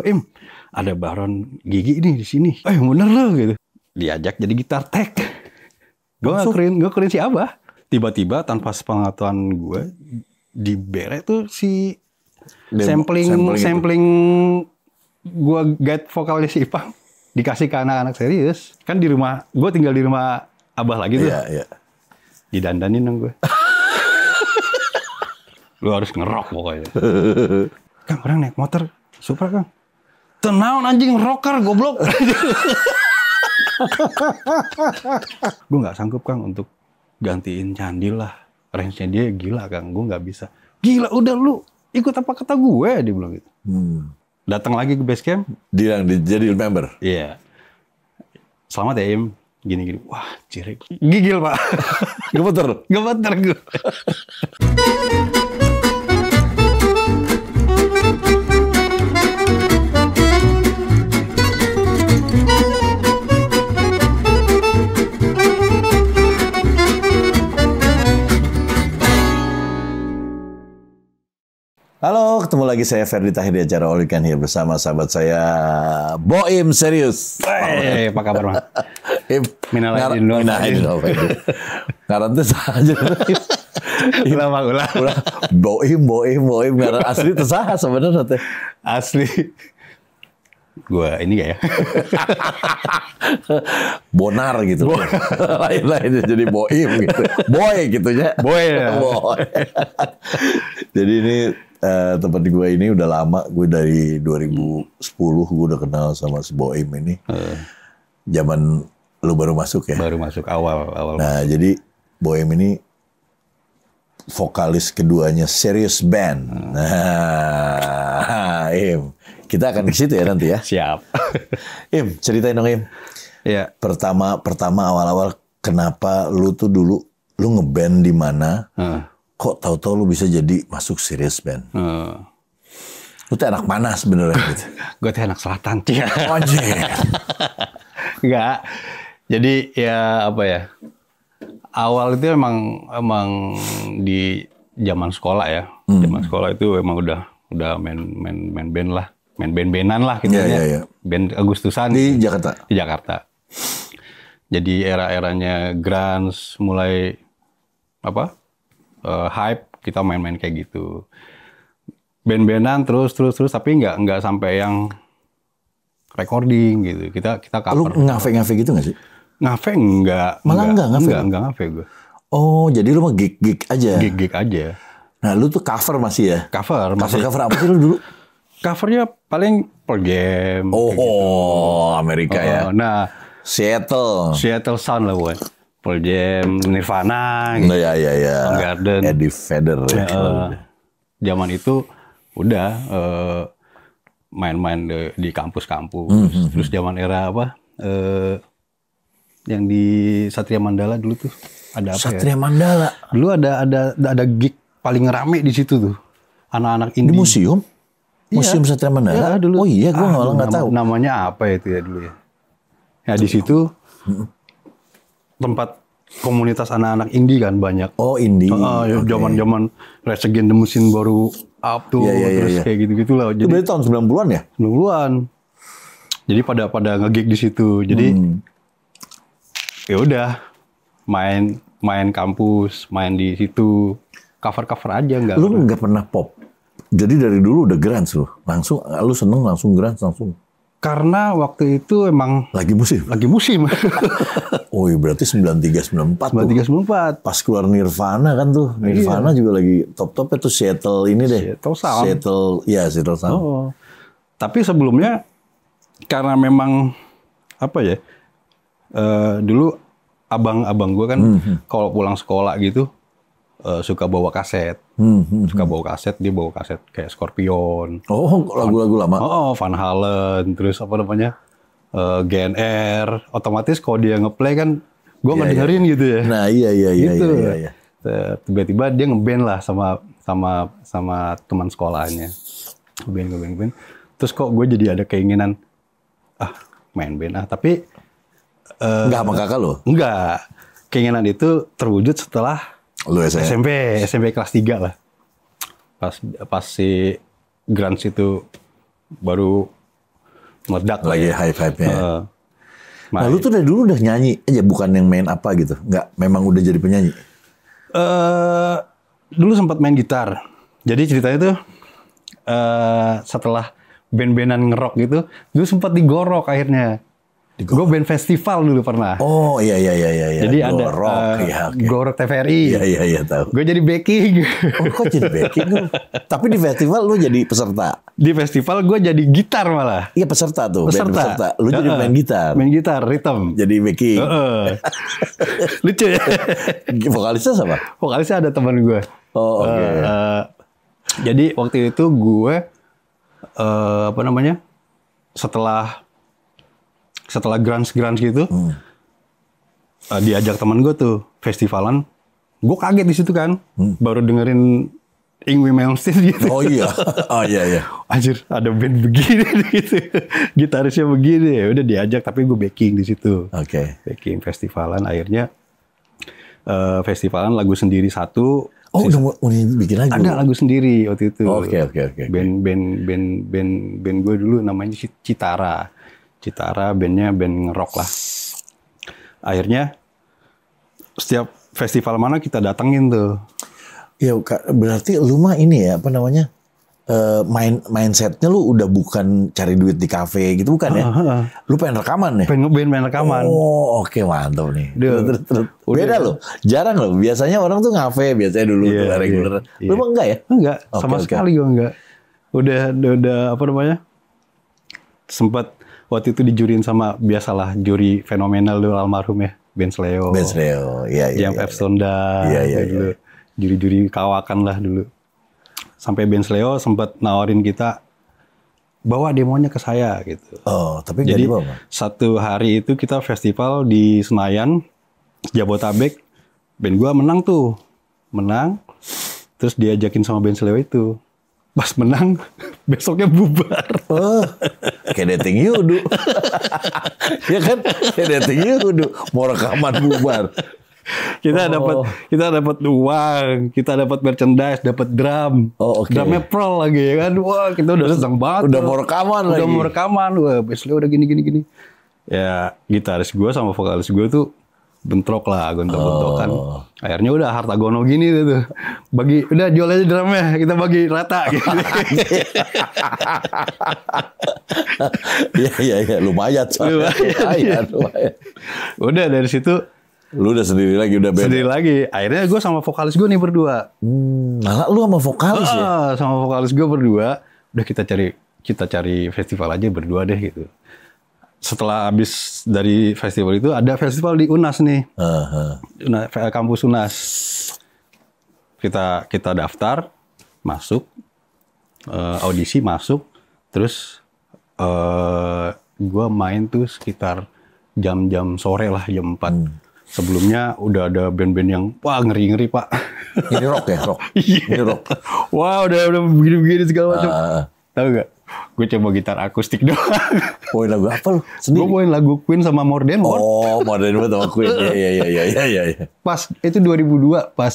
Im, ada Baron Gigi ini di sini. Bener loh gitu. Diajak jadi gitar tech. Gue nggak keren si Abah. Tiba-tiba tanpa sepengetahuan gue di beret tuh si sampling gue guide vokalnya si Ipang dikasih ke anak-anak serius. Kan di rumah, gue tinggal di rumah Abah lagi tuh. Iya. Didandanin dong gue. Lu harus ngerok pokoknya. Kang, orang naik motor Supra, Kang. Tenaun anjing, rocker goblok. Gue nggak sanggup, Kang, untuk gantiin Candil lah. Range-nya dia gila, Kang. Gue nggak bisa. Gila, udah lu ikut apa kata gue, dia bilang gitu. Datang lagi ke base camp. Dia jadi member. Iya. Selamat ya, Im. Gini-gini. Wah, cirik. Gigil, Pak. Gemeter gue. Halo, ketemu lagi saya Ferdi Tahir di acara All You Can Hear bersama sahabat saya Boim Serius. Apa kabar, Bang? Minal aidin wal faizin. Ngaran teh saja. Ulah. Boim ngaran asli teh saha sebenarnya teh. Asli. Gua ini gak ya? Bonar gitu. Lain-lain jadi Boim gitu. Boy gitu ya. Boy. Jadi ini tempat gue ini udah lama. Gue dari 2010 gue udah kenal sama si Boim ini. Zaman lu baru masuk ya? Baru masuk awal. Nah, jadi Boim ini vokalis keduanya Serious Band. Nah, Im, kita akan ke situ ya nanti ya. Siap. Im, ceritain dong Im. Iya. Pertama awal-awal kenapa lu tuh dulu lu ngeband di mana? Kok tahu-tahu lu bisa jadi masuk Serious Band? Lu tuh anak mana sebenarnya gitu? Gue tuh anak selatan, Cia. Anjir. Enggak. Jadi ya apa ya? Awal itu emang di zaman sekolah ya. Zaman sekolah itu emang udah main band lah. Main band-bandan lah gitu ya. Band Agustusan. Di Jakarta? Di Jakarta. Jadi era-eranya grunge mulai hype, kita main-main kayak gitu. Band-bandan terus tapi nggak sampai yang recording gitu. Kita cover. Lu ngafe gitu nggak sih? Ngafe enggak. Malah enggak ngafe gue. Oh, jadi lu mah gig aja. Gig aja. Nah, lu tuh cover masih ya? Cover apa sih lu dulu? Covernya paling Pearl Jam. Oh, gitu. Amerika ya. Nah, Seattle Sound lah buat Pearl Jam, Nirvana gitu. Ya. Garden. Eddie Vedder. Zaman itu udah main-main di kampus-kampus. Terus zaman era yang di Satria Mandala dulu tuh ada apa Satria Mandala. Dulu ada gig paling rame di situ tuh. Anak-anak indie. Di museum? Museum Satria Mandala? Ya, dulu. Oh iya, gue malah nggak tahu. Namanya apa itu ya dulu ya? Ya di situ tempat komunitas anak-anak indie kan banyak. Oh indie. Zaman-zaman Rage Against the Machine baru up tuh, terus kayak gitu-gitu lah. Jadi, itu berarti tahun 90-an ya? 90-an. Jadi pada nge-gig di situ. Jadi ya udah main kampus, main di situ, cover aja nggak. Lu nggak pernah pop? Jadi dari dulu udah grunge lu? Langsung, lu seneng langsung grunge langsung? Karena waktu itu emang Lagi musim? Oh iya, berarti 93-94 tuh. 93-94. Pas keluar Nirvana kan tuh. Nirvana juga lagi top-topnya tuh Seattle ini deh. Seattle Sound. Oh. Tapi sebelumnya, karena memang, dulu abang gue kan kalau pulang sekolah gitu, suka bawa kaset. Dia bawa kaset kayak Scorpion. Oh, lagu-lagu lama. Van Halen, terus GNR. Otomatis kalau dia ngeplay kan, gue ngedengerin gitu ya. Nah, iya. Tiba-tiba dia ngeband lah sama teman sekolahnya. Ngeband. Terus kok gue jadi ada keinginan, main band tapi nggak sama kakak lo? Enggak. Keinginan itu terwujud setelah lu SMP kelas 3 lah. Pas si grunge itu baru meledak. Lagi high vibe-nya. Nah, lu tuh dari dulu udah nyanyi aja, bukan yang main apa gitu? Nggak, memang udah jadi penyanyi? Dulu sempat main gitar. Jadi ceritanya tuh setelah band-bandan ngerok gitu, dulu sempat digorok akhirnya. Gue band festival dulu pernah. Oh iya. Jadi Gorok, ada Gorok TVRI. Iya tahu. Gue jadi backing. Oh, kok jadi backing lu? Tapi di festival lu jadi peserta? Di festival gue jadi gitar malah. Iya peserta tuh. Peserta. Band peserta. Lu jadi main gitar? Main gitar, rhythm. Jadi backing? Lucu ya? Vokalisnya siapa? Vokalisnya ada teman gue. Oh oke. Jadi waktu itu gue, setelah grunge gitu, diajak teman gue tuh festivalan. Gue kaget di situ kan, baru dengerin Yngwie Malmsteen gitu. Oh iya, Anjir, ada band begini gitu, gitarisnya begini. Ya udah diajak, tapi gue backing di situ. Oke. Backing festivalan, akhirnya festivalan lagu sendiri satu. Oh udah bikin lagu? Ada lagu sendiri waktu itu. Oke. Band gue dulu namanya Citara. Bandnya band ngerok lah. Akhirnya setiap festival mana kita datengin tuh. Ya berarti lu mah ini ya, apa namanya, mindsetnya lu udah bukan cari duit di kafe gitu, bukan ya? Lu pengen rekaman ya? Pengen rekaman. Oh oke, mantap nih. Terus. Beda lo, jarang lo. Biasanya orang tuh ngafe biasanya dulu tuh reguler. Lu mah enggak ya? Enggak, sama sekali gue enggak. Udah apa namanya? Sempat waktu itu dijurin sama, biasalah juri fenomenal dulu almarhum ya, Ben Sleo, iya. Jam F. Sonda, dulu juri-juri kawakan lah dulu. Sampai Ben Sleo sempat nawarin kita bawa demonya ke saya gitu. Oh, tapi jadi dibawa. Satu hari itu kita festival di Senayan, Jabotabek, band gua menang. Terus diajakin sama Ben Sleo itu. Pas menang, besoknya bubar. Oh, kayak dating yudu. Ya kan? Kayak dating yudu. Mau rekaman bubar. Kita dapat uang, kita dapat merchandise, dapat drum. Oh, oke. Drumnya pro lagi ya kan. Wah, kita udah senang banget. Udah mau rekaman lagi. Udah mau rekaman. Wah, besoknya udah gini. Ya, gitaris gue sama vokalis gue tuh bentrok lah, gontok-gontokan. Akhirnya udah harta gono gini tuh. Udah jual aja drumnya, kita bagi rata gitu. Iya, lumayan. Udah dari situ lu udah sendiri lagi, udah beda. Sendiri lagi. Akhirnya gue sama vokalis gue nih berdua. Malah lu sama vokalis ya? Sama vokalis gue berdua. Udah kita cari festival aja berdua deh gitu. Setelah habis dari festival itu, ada festival di UNAS nih. Kampus UNAS. Kita daftar, masuk, audisi masuk, terus gue main tuh sekitar jam-jam sore lah, jam 4. Sebelumnya udah ada band-band yang wah ngeri-ngeri pak. Ini rock ya, rock. Ini rock. Wah udah begini-begini segala macam. Tahu nggak? Gue coba gitar akustik doang. Bawain lagu apa lu? Sendiri? Gue bawain lagu Queen sama More Than Words. Oh, More Than Words sama Queen. Iya. Pas itu 2002 pas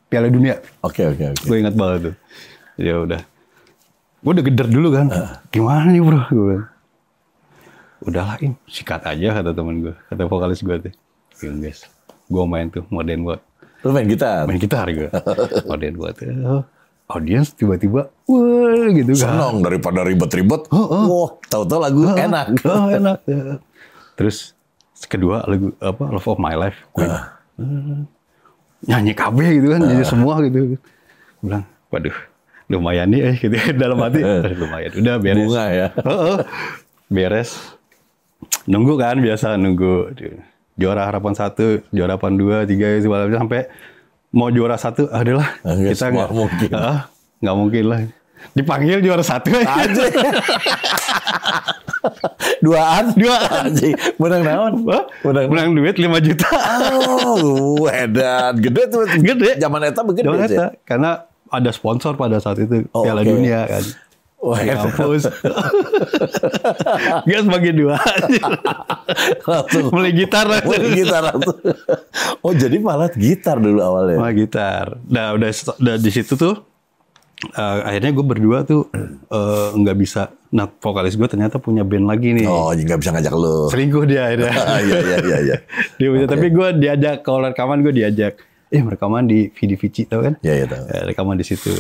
Piala Dunia. Oke. Gue ingat banget tuh. Ya udah. Gue udah geder dulu kan. Gimana nih bro? Gue bilang, udahlah sikat aja kata teman gue, kata vokalis gue tuh. Guys, gue main tuh More Than Words. Lu main gitar? Main gitar gue. More Than Words. Audiens tiba-tiba, wah gitu kan. Senang daripada ribet-ribet. Wah, tahu-tahu lagu enak. Enak. Terus kedua lagu apa Love of My Life. Nyanyi KB gitu kan, nyanyi semua gitu. Bilang, waduh, lumayan nih gitu dalam hati. Lumayan, udah beres. Bunga ya. Beres. Nunggu kan, biasa nunggu. Juara harapan 1, juara harapan 2, 3, sampai mau juara 1, adalah kita nggak mungkin lah. Dipanggil juara 1 aja. Duaan. Menang naon? Menang duit 5 juta. Oh, edan. Gede tuh. Gede. Zaman eta begede. Zaman eta. Karena ada sponsor pada saat itu. Piala Dunia kan. Wah, kampus. Gas bagi 2. Langsung Beli gitar langsung. Oh, jadi malah gitar dulu awalnya. Malah gitar. Nah, udah di situ tuh akhirnya gue berdua tuh nggak bisa Nah, vokalis gue ternyata punya band lagi nih. Oh, nggak bisa ngajak lu. Selingkuh dia akhirnya. Iya. Dia punya, tapi gue diajak, kalau rekaman gue diajak. Rekaman di Vidi Vici, tau kan? Iya, tahu. Rekaman di situ.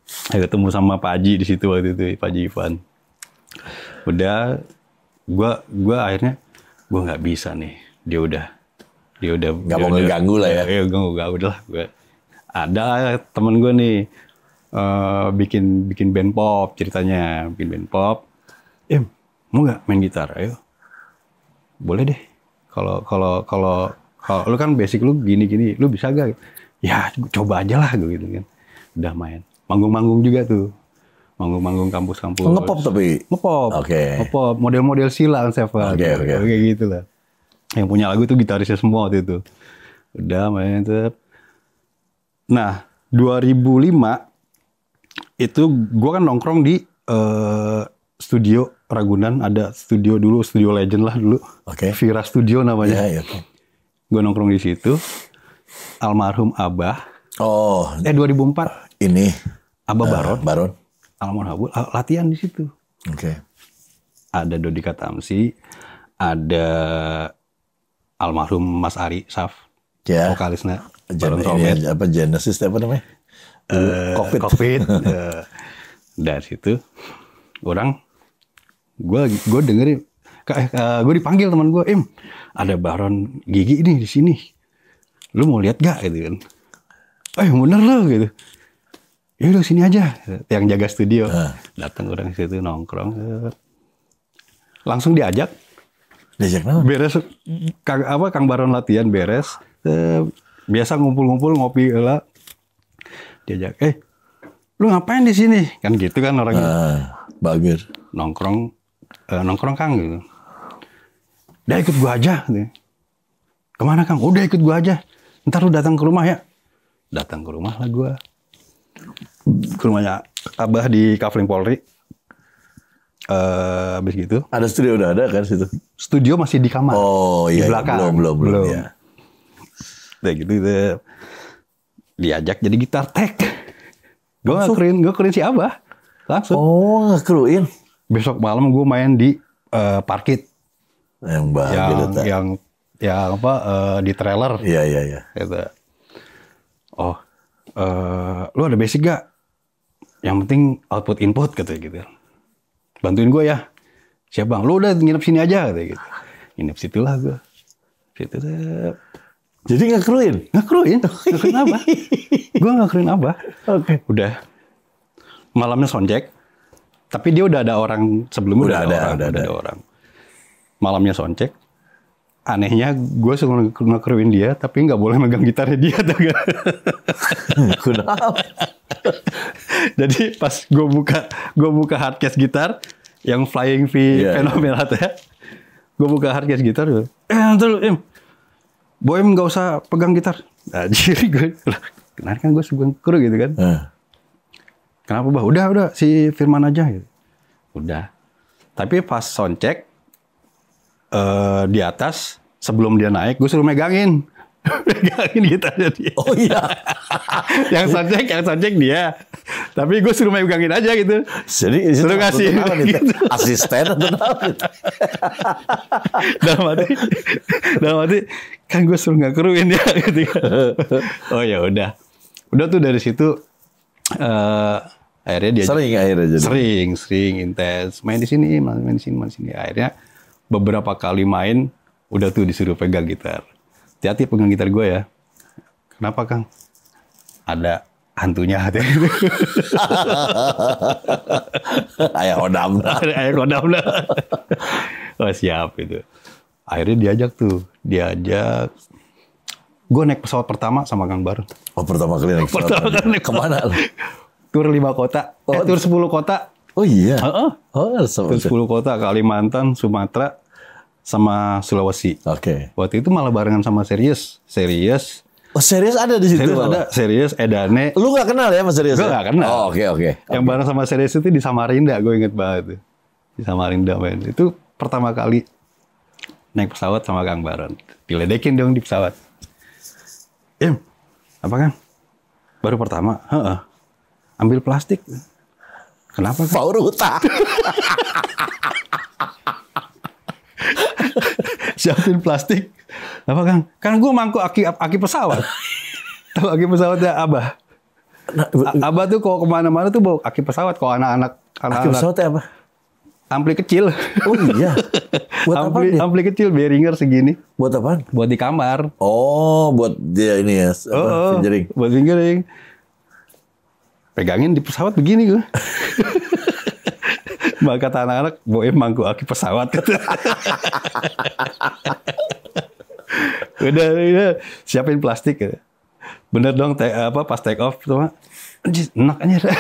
Saya ketemu sama Pak Haji di situ waktu itu, Pak Haji Ivan. Udah, gue akhirnya, gue nggak bisa nih. Dia udah Nggak mau ngeganggu lah ya. Iya, gue udah lah. Ada temen gue nih, bikin band pop ceritanya, bikin band pop. Mau nggak main gitar? Ayo, boleh deh. Kalau lu kan basic lu gini, lu bisa gak? Ya coba aja lah gitu kan. Udah main, manggung juga tuh, manggung kampus-kampus. Ngepop tapi. Ngepop. Oke. Ngepop, model-model Sila Seven. Oke. Kayak gitu lah. Yang punya lagu tuh gitarisnya semua waktu itu. Udah main tuh. Nah, 2005 itu gue kan nongkrong di studio Ragunan, ada studio dulu, studio legend lah dulu. Oke. Vira Studio namanya. Iya. Gue nongkrong di situ. Almarhum Abah. Oh. 2004. Ini. Abah Baron. Baron. Almarhum Abah latihan di situ. Oke. Ada Dodi Katamsi, ada almarhum Mas Ari Saf, vokalisnya. Genesis apa namanya? Covid. Dari situ orang gue dengerin, gue dipanggil teman gue, ada Baron Gigi ini di sini, lu mau lihat gak gitu kan? Bener lo gitu. Ya udah sini aja, yang jaga studio. Datang orang situ nongkrong, langsung diajak nama? Beres Kang Baron latihan beres, biasa ngumpul-ngumpul ngopi lah. Diajak, lu ngapain di sini? Kan gitu kan orangnya. Bagus. Nongkrong Kang gitu. Udah ikut gua aja. Gitu. Kemana Kang? Udah ikut gua aja. Ntar lu datang ke rumah ya. Datang ke rumah lah gua. Ke rumahnya Abah di Kavling Polri. Habis gitu. Ada studio udah ada kan situ? Studio masih di kamar. Oh iya. Di belakang. Belum. Ya. Udah gitu. Diajak jadi gitar tech. Gue ngekruin si Abah. Langsung. Oh, ngekruin. Besok malam gue main di Parkit. Yang di trailer. Iya. Gitu. Lu ada basic gak? Yang penting output input katanya gitu. Bantuin gue ya. Siap bang, lu udah nginep sini aja katanya gitu. Nginep situlah gue. Situ deh. Jadi ngekruin Abah. Gue ngekruin Abah. Oke. Udah. Malamnya soundcheck. Tapi dia udah ada orang sebelumnya. Udah ada orang. Malamnya soundcheck. Anehnya gue suruh ngekruin dia, tapi nggak boleh megang gitarnya dia. Kenapa? Jadi pas gue buka hardcase gitar yang Flying V fenomenal ya. Gue buka hardcase gitar. Nanti lu Boem nggak usah pegang gitar. Nah, jadi gue, kenapa kan gue suka kru gitu kan? Kenapa bah? Udah si Firman aja gitu. Udah. Tapi pas soundcheck di atas sebelum dia naik, gue suruh megangin gitarnya dia. Oh iya. yang soundcheck dia. Tapi gue suruh megangin aja gitu. Jadi suruh ngasih gitu. Asisten atau apa? Dalam hati kan gue suruh nggak keruin ya gitu. Oh ya udah tuh dari situ akhirnya dia sering intens main di sini. Akhirnya beberapa kali main udah tuh disuruh pegang gitar. Hati-hati pegang gitar gue ya. Kenapa Kang? Ada hantunya hati. Ayah kodam. Oh siap gitu. Akhirnya diajak. Gue naik pesawat pertama sama Kang Baron. Oh pertama kali naik pesawat. Kemana? Tur 5 kota. Tur 10 kota. Oh iya. Tur 10 kota. Kalimantan, Sumatera, sama Sulawesi. Oke. Waktu itu malah barengan sama Serius. Oh Serius ada di situ? Serius, Edane. Lu gak kenal ya sama Serius? Gue gak kenal. Oh oke. Yang bareng sama Serius itu di Samarinda, gue inget banget. Di Samarinda main. Itu pertama kali naik pesawat sama Kang Baron. Diledekin dong di pesawat. Apa Kang? Baru pertama? Ambil plastik. Kenapa? Power Huta. Siapin plastik. Apa Kang? Kan gue mangkuk aki pesawat. Tahu aki pesawatnya Abah? Abah tuh kalau kemana-mana tuh bawa aki pesawat. Kalau anak-anak. Aki pesawatnya apa? Ampli kecil. Oh iya. Buat apa dia? Ampli kecil, Behringer segini. Buat apaan? Buat di kamar. Oh, buat dia ini ya. Fingering. Buat fingering. Pegangin di pesawat begini gue. Maka kata anak-anak, boem mangkuk aki pesawat. udah siapin plastik. Bener dong, pas take off tuh, enak aja.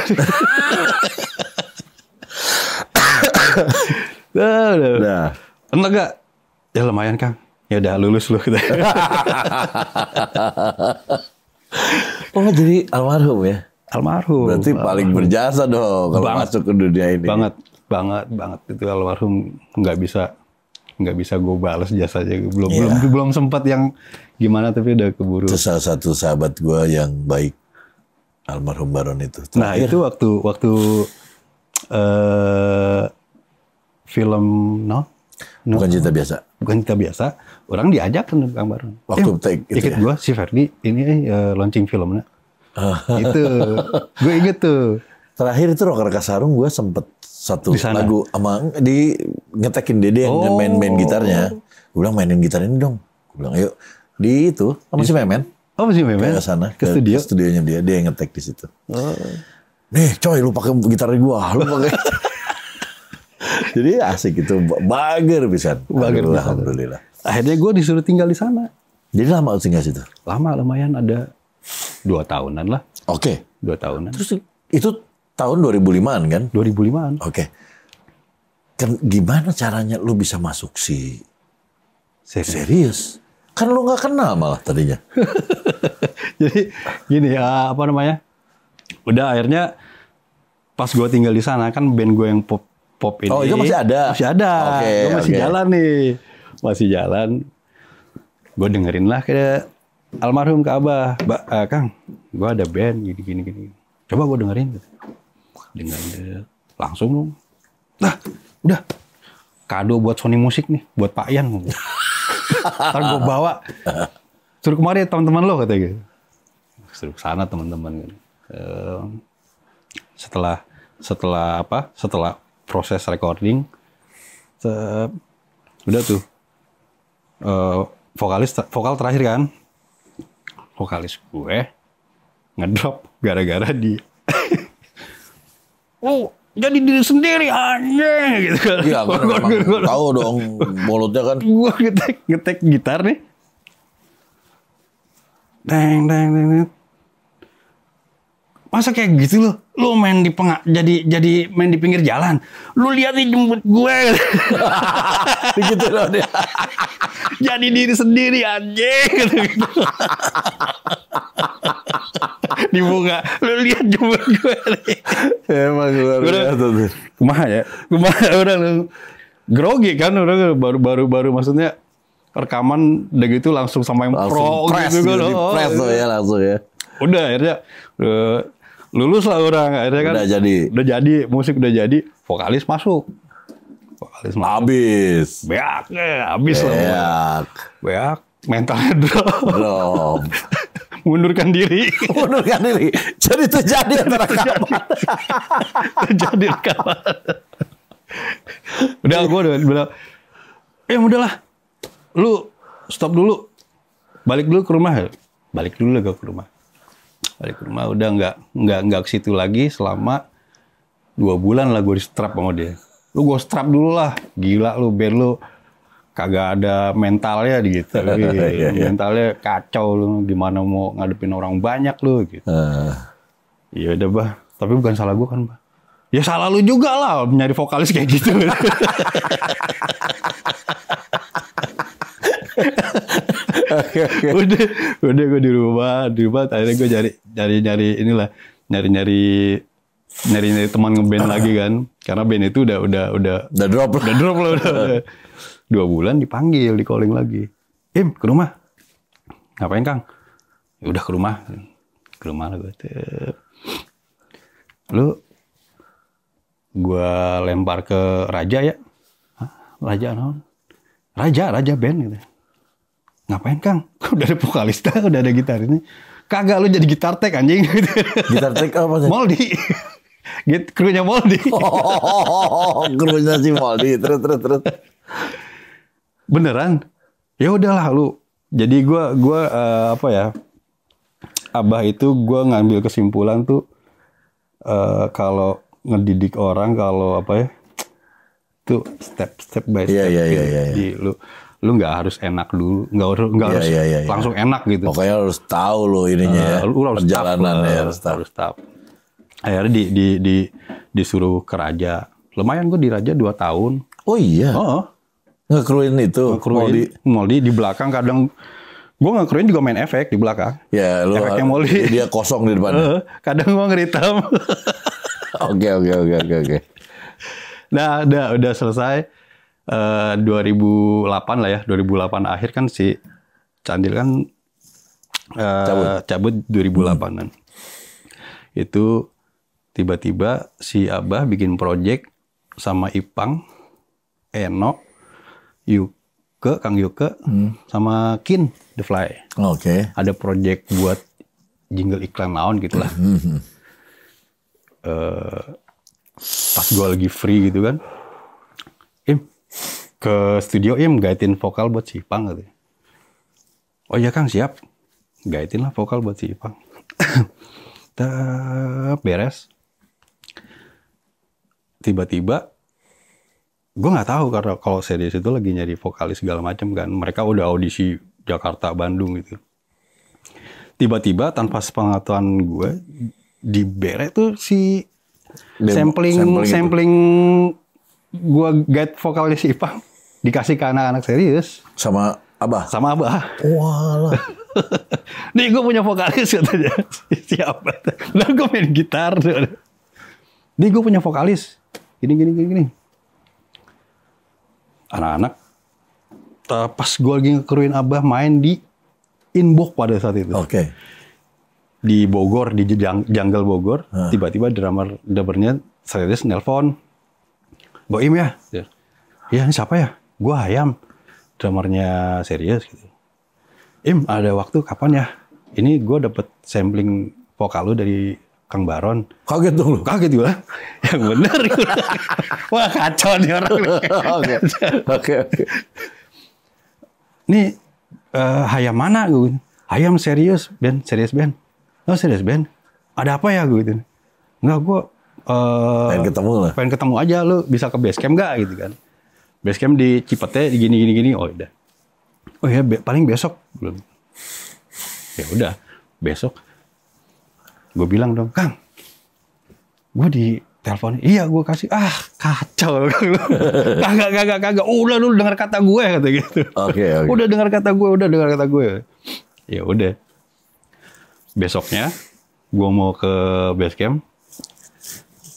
Udah. Enak gak? Ya lumayan Kang. Ya udah lulus lu. Oh jadi almarhum ya? Almarhum. Berarti paling berjasa dong kalau masuk ke dunia ini. Banget itu almarhum nggak bisa gue balas jasanya. Belum sempat yang gimana tapi udah keburu. Itu salah satu sahabat gue yang baik, almarhum Baron itu. Terakhir. Nah itu waktu film Bukan Cinta Biasa. Bukan Cinta Biasa. Orang diajak kan Kang Baron. Waktu ikut gue si Ferdi ini launching filmnya. Itu gue inget tuh. Terakhir itu Rocker Kasarung gue sempet satu lagu sama ngetekin Dede yang main gitarnya. Gue bilang mainin gitar ini dong. Gue bilang ayo di itu sama si Memen. Oh si Memen. Ke sana ke studio. Ke studionya dia yang ngetek di situ. Nih coy lu pakai gitar gue, lu pakai. Jadi asik itu bager bisa. Alhamdulillah. Akhirnya gue disuruh tinggal di sana. Jadi lama tinggal situ? Lama lumayan ada 2 tahunan lah. Oke. 2 tahunan. Terus itu tahun 2005-an kan? 2005-an. Oke. Gimana caranya lu bisa masuk serius? Kan lu nggak kenal malah tadinya. Jadi gini apa namanya? Udah akhirnya pas gue tinggal di sana kan band gue yang pop ini. Oh itu masih ada? Masih ada. Gue masih jalan nih. Masih jalan. Gue dengerin lah ke almarhum ke Abah. Kang, gue ada band gini. Coba gue dengerin. Dengerin langsung dong. Nah, udah. Kado buat Sony Musik nih. Buat Pak Yan. Ntar gue bawa. Suruh kemari teman-teman lo katanya gitu. Suruh kesana teman-teman. Setelah proses recording, udah tuh vokal terakhir kan, vokalis gue ngedrop gara-gara di jadi diri sendiri aja gitu kan. Iya, gue tahu dong mulutnya kan. Gue ngetek gitar nih, deng. Masa kayak gitu loh, lu main di jadi main di pinggir jalan, lu lihat nih jemput gue, begitu loh dia. Jadi diri sendiri anjing, gitu. Dibuka, lu lihat jemput gue. Emang luar biasa tuh. Kumaha orang grogi kan, orang baru maksudnya rekaman udah gitu langsung sama yang pro gitu kan. Press tuh ya langsung ya. Udah akhirnya lulus lah orang akhirnya kan. Udah jadi musik udah jadi, vokalis masuk. Habis. Habis lah. Beak, mentalnya drop. Mundurkan diri. Jadi terjadi rekaman. Terjadi rekaman. Udah gue udah bilang, udahlah. Lu stop dulu. Balik dulu ke rumah. Balik dulu gue ke rumah. Udah nggak ke situ lagi selama 2 bulan lah gue di strap sama dia. Lu gue strap dulu lah. Gila lu, band lu kagak ada mentalnya gitu. Mentalnya kacau lu, gimana mau ngadepin orang banyak lu gitu. Iya udah bah, tapi bukan salah gue kan bah. Ya salah lu juga lah nyari vokalis kayak gitu. Udah gue di rumah akhirnya gue nyari teman ngeband lagi kan, karena band itu udah drop lah. 2 bulan dipanggil, di calling lagi, ke rumah. Ngapain Kang? Ya udah ke rumah lah gue. Lu gue lempar ke Raja ya. Hah? Raja naon? Raja band gitu. Ngapain Kang? Udah ada vokalis, udah ada gitarisnya. Kagak, lu jadi gitar tech anjing. Gitar tech apa sih? Moldy. Krunya Moldy. Krunya si Moldy. Terus. Beneran? Ya udahlah lu. Jadi gue apa ya? Abah itu gue ngambil kesimpulan tuh kalau ngedidik orang, kalau apa ya? Tuh step by step. Iya. Jadi lu nggak harus enak dulu, nggak harus langsung enak gitu. Pokoknya harus tahu lo ininya ya, lu harus perjalanan ya, harus tahu. Akhirnya disuruh ke Raja. Lumayan gue di Raja 2 tahun. Oh iya. Ngekruin itu. Moldy di belakang kadang gue ngekruin juga main efek di belakang. Ya, lu efeknya Moldy. Dia kosong di depan. Kadang gue ngeritam. Oke. Nah, udah selesai. 2008 lah ya, 2008 akhir kan si Candil kan cabut 2008-an. Itu tiba-tiba si Abah bikin project sama Ipang, Eno, Kang Yuke, sama Kin The Fly. Oke. Ada project buat jingle iklan naon gitulah. Pas gue lagi free gitu kan, ke studio gaitin vokal buat si Ipang gitu. Oh iya Kang, siap. Gaitin lah vokal buat si Ipang. Beres. Tiba-tiba gue nggak tahu karena kalau Serius itu lagi nyari vokalis segala macam kan. Mereka udah audisi Jakarta, Bandung gitu. Tiba-tiba tanpa sepengetahuan gue di Bere tuh si sampling gue guide vokalis si Ipang dikasih ke anak-anak Serius sama Abah. Walah. Nih gue punya vokalis katanya. Siapa? Nah gue main gitar. Nih gue punya vokalis. Gini. Anak-anak pas gue lagi ngekruin Abah main di Inbox pada saat itu. Oke. Di Bogor, di Jungle Bogor. Tiba-tiba drummernya Serius nelpon. Boim ya? Iya, ini siapa ya? Gue Hayam, drummernya Serius gitu. Ada waktu kapan ya? Ini gue dapet sampling vokal lu dari Kang Baron. Kaget dong lu? Kaget gue. Yang bener. Wah kacau nih orang. Oke. Nih Hayam mana gue? Hayam Serius band. Oh Serius band. Ada apa ya gue gitu? Enggak, gue pengen ketemu aja, lu bisa ke base camp gak gitu kan. Base camp di Cipete gini. Oh udah. Oh ya paling besok belum. Ya udah besok. Gue bilang dong, Kang, gue di telepon. Iya gue kasih. Kacau. Kagak. Udah lu dengar kata gue kata gitu. Oke. Udah dengar kata gue. Ya udah. Besoknya gue mau ke base camp.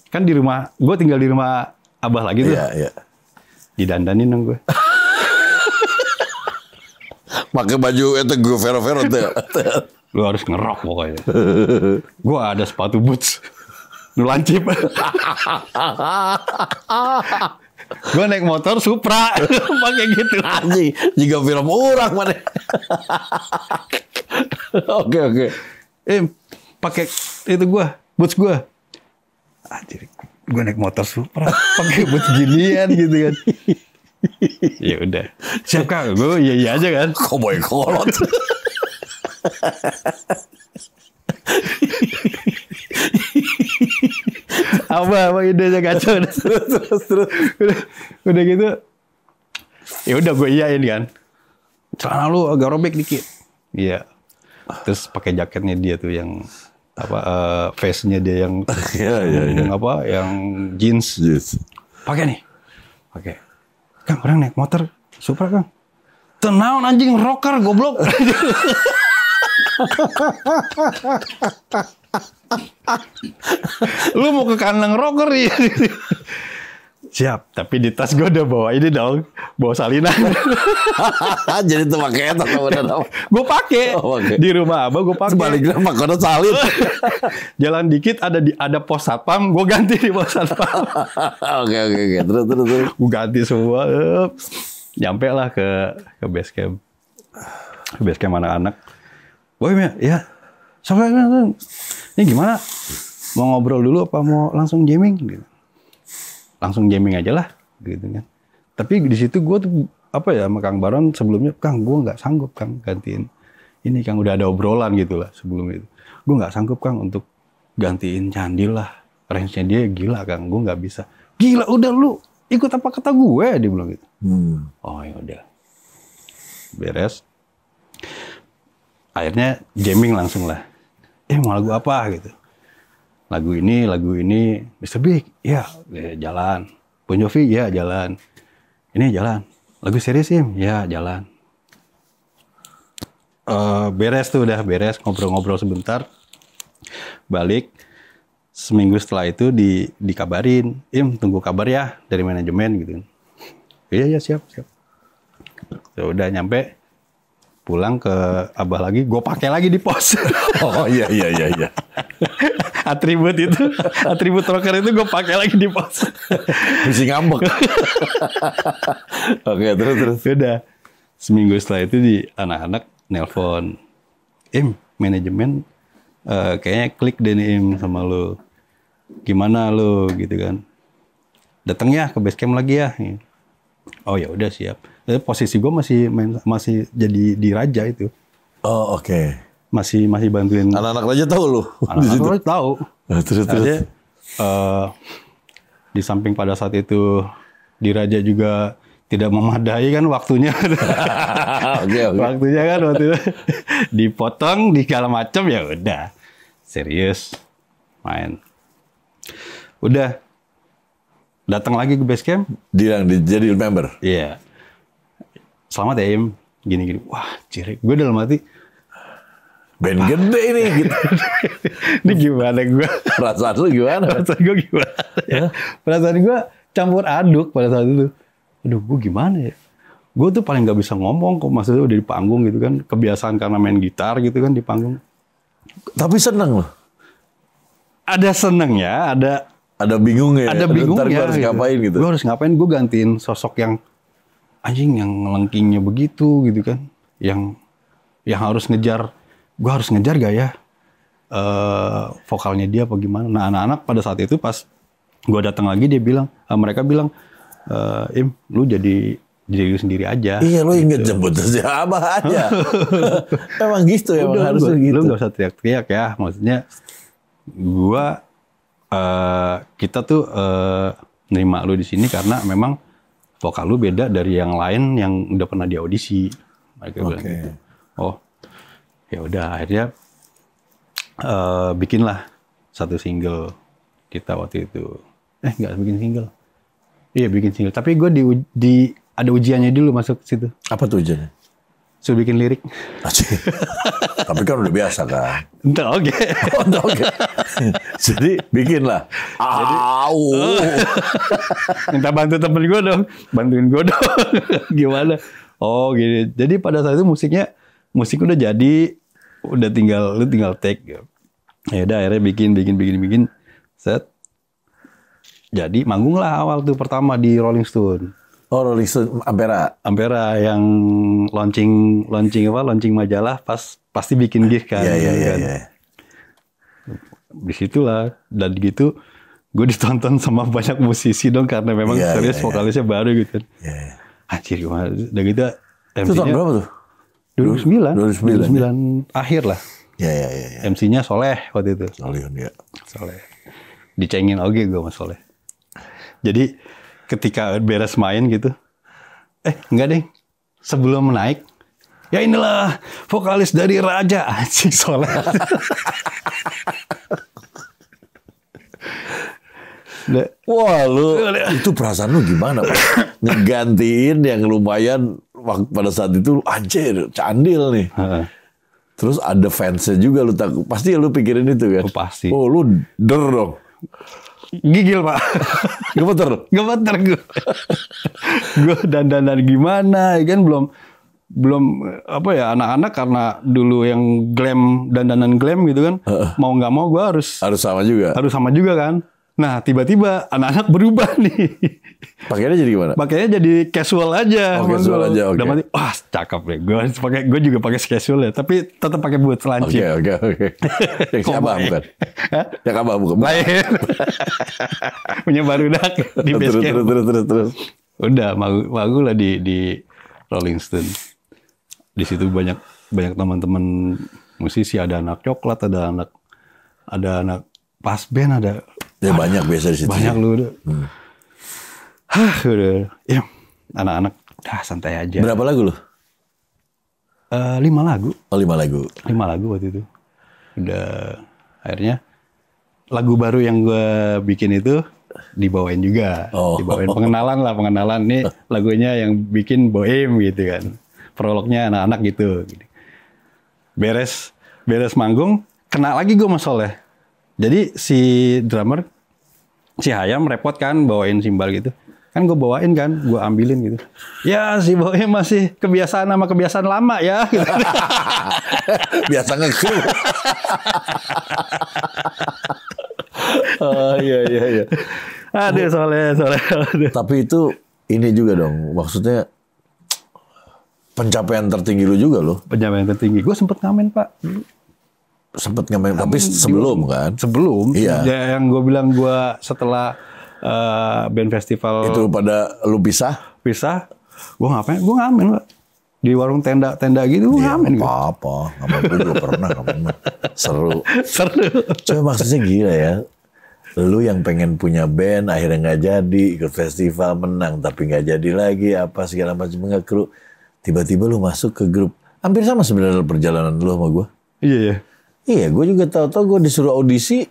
Kan di rumah, gue tinggal di rumah Abah lagi tuh. Iya. Didandanin dong gue. Pakai baju itu gue Vero tuh. Lu harus ngerok pokoknya. Gue ada sepatu boots. Lu lancip. Gue naik motor Supra. Pakai gitu. Anjing, juga film orang mana. Oke. Pakai itu gue, boots gue. Anjir, gue naik motor Supra. Pakai boots ginian gitu kan. Ya udah. Siap Kak, gue iya aja kan. Cowboy kolot. Apa idenya kacau. Terus. Udah gitu. Ya udah gue iyain kan. Celana lu agak robek dikit. Iya. Terus pakai jaketnya dia tuh yang face-nya dia yang Iya. yang jeans. Pakai nih. Pakai. Kang, orang naik motor Supra, Kang. Tenaun anjing rocker goblok. Lu mau ke kandang rocker ya? Siap, tapi di tas gue udah bawa ini dong. bawa salinan. Jadi itu pakai eta bener. Gue pakai di rumah abah, gue pakai. Sebaliknya pakai salin. Jalan dikit ada pos satpam, gue ganti di pos satpam. Oke. Terus. Gue ganti semua. Nyampe lah ke base camp. Ke base camp anak-anak. Boy, ya. Sampai ini gimana? Mau ngobrol dulu apa mau langsung jamming? Gitu. Langsung jamming aja lah, gitu kan. Tapi di situ gue tuh sama Kang Baron sebelumnya, Kang gue nggak sanggup Kang gantiin ini Kang, udah ada obrolan gitu lah sebelum itu. Gue nggak sanggup Kang untuk gantiin Candil lah, range-nya dia gila Kang, gue nggak bisa. Gila, udah lu ikut apa kata gue, dia bilang gitu. Oh ya udah, beres. Akhirnya jamming langsung lah. Mau lagu apa gitu? Lagu ini, Mr. Big, ya jalan. Bon Jovi, ya jalan. Ini jalan. Lagu serius ya jalan. Beres tuh, udah beres, ngobrol-ngobrol sebentar. Balik. Seminggu setelah itu dikabarin, tunggu kabar ya dari manajemen gitu. Iya siap. Ya udah nyampe. Pulang ke abah lagi, gue pakai lagi di pos. Oh iya. atribut rocker itu gue pakai lagi di pos. Mesti ngambek. Oke, terus. Udah. Seminggu setelah itu di anak-anak nelpon. Manajemen kayaknya klik deh nih sama lo. Gimana lo gitu kan. Datang ya ke base camp lagi ya. Oh ya udah siap. Posisi gue masih jadi di Raja itu. Oh oke. Masih bantuin. Anak-anak Raja tahu lu. Anak-anak Raja tahu. Terus. Di samping pada saat itu di Raja juga tidak memadai kan waktunya. Oke. Waktunya kan waktu itu dipotong di segala macam, ya udah serius main. Udah datang lagi ke base camp. Jadi member. Iya. Selamat ya Im, gini. Wah, cirik. Gue dalam hati, band gede ini gitu. Ini gimana gue? Perasaan lu gimana? Perasaan gue gimana? Ya? Perasaan gue campur aduk pada saat itu. Aduh, gue gimana ya? Gue tuh paling gak bisa ngomong kok, maksudnya udah di panggung gitu kan. Kebiasaan karena main gitar gitu kan di panggung. Tapi seneng loh. Ada seneng ya, ada bingungnya. Ada bingungnya. Ntar gue harus ngapain gitu. Gue harus ngapain, gue gantiin sosok yang anjing yang ngelengkingnya begitu gitu kan. Yang harus ngejar, gue harus ngejar gak ya vokalnya dia apa gimana. Nah anak-anak pada saat itu pas gue datang lagi mereka bilang, Im lu jadi lu sendiri aja. Iya lu gitu. inget jemput siapa aja. Emang gitu ya, emang harus gitu. Lu gak usah teriak-teriak ya, maksudnya kita tuh nerima lu di sini karena memang vokal lu beda dari yang lain yang udah pernah di audisi. Mereka bilang gitu. Oh, ya udah akhirnya bikinlah satu single kita waktu itu. Nggak bikin single. Iya bikin single. Tapi gue ada ujiannya dulu masuk situ. Apa tuh ujiannya? Suruh bikin lirik. Tapi kan udah biasa kan. Entah oke. Jadi bikin lah. Minta bantu temen gue dong. Bantuin gue dong. Gimana? Oh gini. Jadi pada saat itu musik udah jadi. Udah lu tinggal take. Ya udah akhirnya bikin. Set. Jadi manggung lah awal tuh pertama di Rolling Stone. Oh, Rolling Stone Ampera yang launching majalah pasti bikin gig kan. Iya. Disitulah dan gitu gue ditonton sama banyak musisi dong karena memang serius vokalisnya baru gitu. Iya. Anjir gimana? Udah gitu MC-nya. Itu tahun berapa tuh? 2009 akhir lah. Iya. MC-nya Soleh waktu itu. Soleh. Dicengin oke gue sama Soleh. Jadi ketika beres main gitu, enggak deh, sebelum naik, ya inilah vokalis dari Raja, anjing Soleh. Wah lu, itu perasaan lu gimana Pak? Ngegantiin yang lumayan pada saat itu, anjir, Candil nih. Terus ada fansnya juga, pasti lu pikirin itu kan? Pasti. Oh lu dong. Gigil Pak. Gemeter. Gemeter gue. Gue dandanan gimana, kan belum apa ya, anak-anak karena dulu yang glam, dandanan glam gitu kan, mau nggak mau gue harus sama juga. Harus sama juga kan. Nah tiba-tiba anak-anak berubah nih. Pakainya jadi gimana? Pakainya jadi casual aja. Oh, casual aja, oke. Udah mati, wah cakep deh. Gue juga pakai casual ya, tapi tetap pakai boot lancip. Oke. Yang Abah bukan? Yang Abah bukan? Lain. Punya barudak di base camp. Terus. Udah, magu lah di Rolling Stone. Di situ banyak teman-teman musisi, ada anak coklat, ada anak pas band, ada. Ya banyak biasa di situ. Banyak lu udah. Udah. Ya, anak-anak santai aja. Berapa lagu lu? 5 lagu. Oh, 5 lagu. 5 lagu waktu itu. Udah, akhirnya lagu baru yang gue bikin itu dibawain juga. Oh. Dibawain pengenalan nih lagunya yang bikin Bohem gitu kan. Prolognya anak-anak gitu. Beres manggung, kena lagi gue sama Soleh. Jadi si drummer, si Hayam repot kan bawain simbal gitu. Kan gue bawain kan, gue ambilin gitu. Ya si Bohem masih kebiasaan lama ya. Gitu. Biasa nge-crew. Oh iya. Aduh Soleh. Tapi itu ini juga dong, maksudnya pencapaian tertinggi lu juga loh. Pencapaian tertinggi. Gue sempet ngamen Pak. Sempet ngamen, tapi sebelum kan? Sebelum. Iya. Yang gue bilang gue setelah band festival. Itu pada lu pisah? Gue ngapain? Gue ngamen Pak. Di warung tenda gitu gue ngamen. Apa-apa. Ngamen gue juga pernah ngamen. Seru. Coba maksudnya gila ya. Lu yang pengen punya band, akhirnya nggak jadi, ikut festival menang, tapi nggak jadi lagi, apa segala macam nge-crew. Tiba-tiba lu masuk ke grup. Hampir sama sebenarnya perjalanan lu sama gue. Iya. Iya, gue juga tahu-tahu gue disuruh audisi,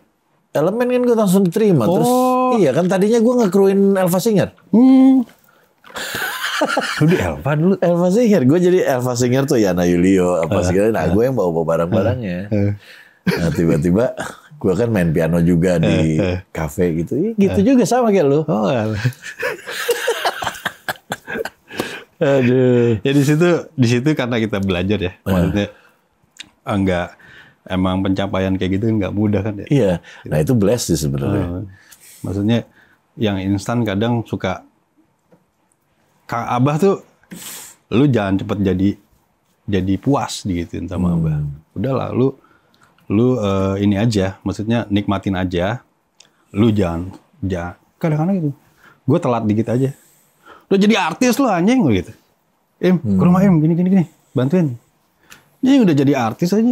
Elemen kan gue langsung diterima. Terus, iya kan tadinya gue nge-crewin Elva Singer. Lu di Elva dulu? Elva Singer, gue jadi Elva Singer tuh Yana Yulio, apa segala. Nah, gue yang bawa barang-barangnya. Nah, tiba-tiba gue kan main piano juga di kafe gitu. Gitu juga sama kayak lu. Oh, aduh. Ya di situ karena kita belajar ya. Maksudnya emang pencapaian kayak gitu nggak mudah kan ya. Iya. Nah, itu blessed sih sebenarnya. Maksudnya yang instan kadang suka Kang Abah tuh lu jangan cepet jadi puas digituin sama Abah. Udahlah lu ini aja, maksudnya nikmatin aja. Lu jangan kadang-kadang gitu. Gue telat dikit aja. Lu jadi artis lu anjing gitu. Ke rumah gini, bantuin. Ini udah jadi artis aja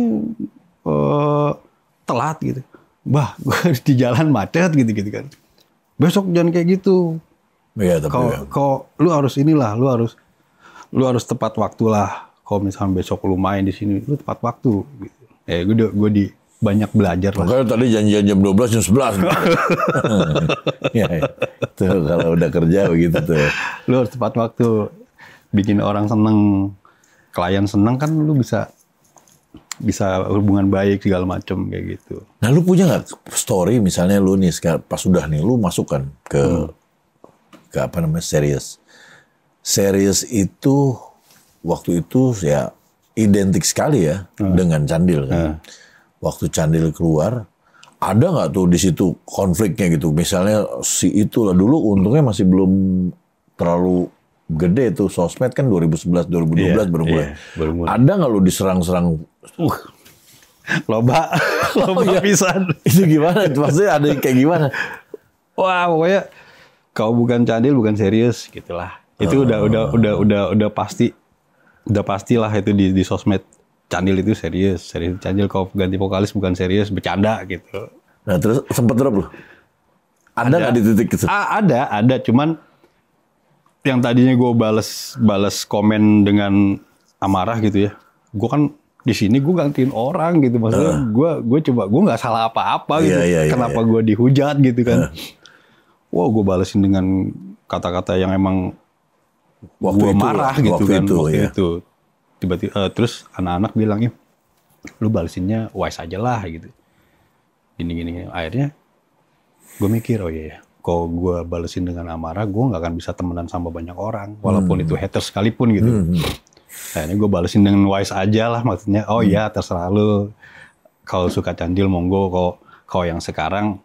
telat gitu. Bah, gue di jalan macet gitu kan. Besok jangan kayak gitu. Iya, tapi kalau lu harus lu harus tepat waktu lah. Kalau misalnya besok lu main di sini, lu tepat waktu gitu. Gue di banyak belajar lah. Makanya tadi janjian jam 12, jam 11. Ya. Tuh, kalau udah kerja begitu tuh. Lu harus tepat waktu. Bikin orang seneng, klien seneng kan lu bisa hubungan baik segala macem kayak gitu. Nah, lu punya nggak story misalnya lu nih pas udah nih lu masuk kan ke apa namanya Serious itu waktu itu ya identik sekali ya dengan Candil kan. Waktu Candil keluar, ada nggak tuh di situ konfliknya gitu? Misalnya si itu lah dulu untungnya masih belum terlalu gede tuh sosmed kan 2011 2012 baru mulai. Ada nggak lu diserang-serang? Loba pisan. Itu gimana? Maksudnya ada kayak gimana? Wah, pokoknya kau bukan Candil, bukan Serius gitulah. Itu udah pastilah itu di sosmed. Candil itu serius Candil kau ganti vokalis bukan Serius, bercanda gitu. Nah, terus sempet drop lu? Ada nggak di titik itu? Ada, cuman yang tadinya gue balas komen dengan amarah gitu ya. Gue kan di sini gue gantiin orang gitu, maksudnya gue nggak salah apa-apa gitu. Kenapa gue dihujat gitu kan? Wow, gue balesin dengan kata-kata yang emang gue marah gitu kan waktu itu. Tiba-tiba terus anak-anak bilang, lu balesinnya wise aja lah gitu. Gini. Akhirnya gue mikir, oh iya, kalau gue balesin dengan amarah, gue nggak akan bisa temenan sama banyak orang, walaupun itu haters sekalipun gitu. Akhirnya gue balesin dengan wise aja lah, maksudnya, oh iya terserah lu, kalau suka candil monggo, kalau yang sekarang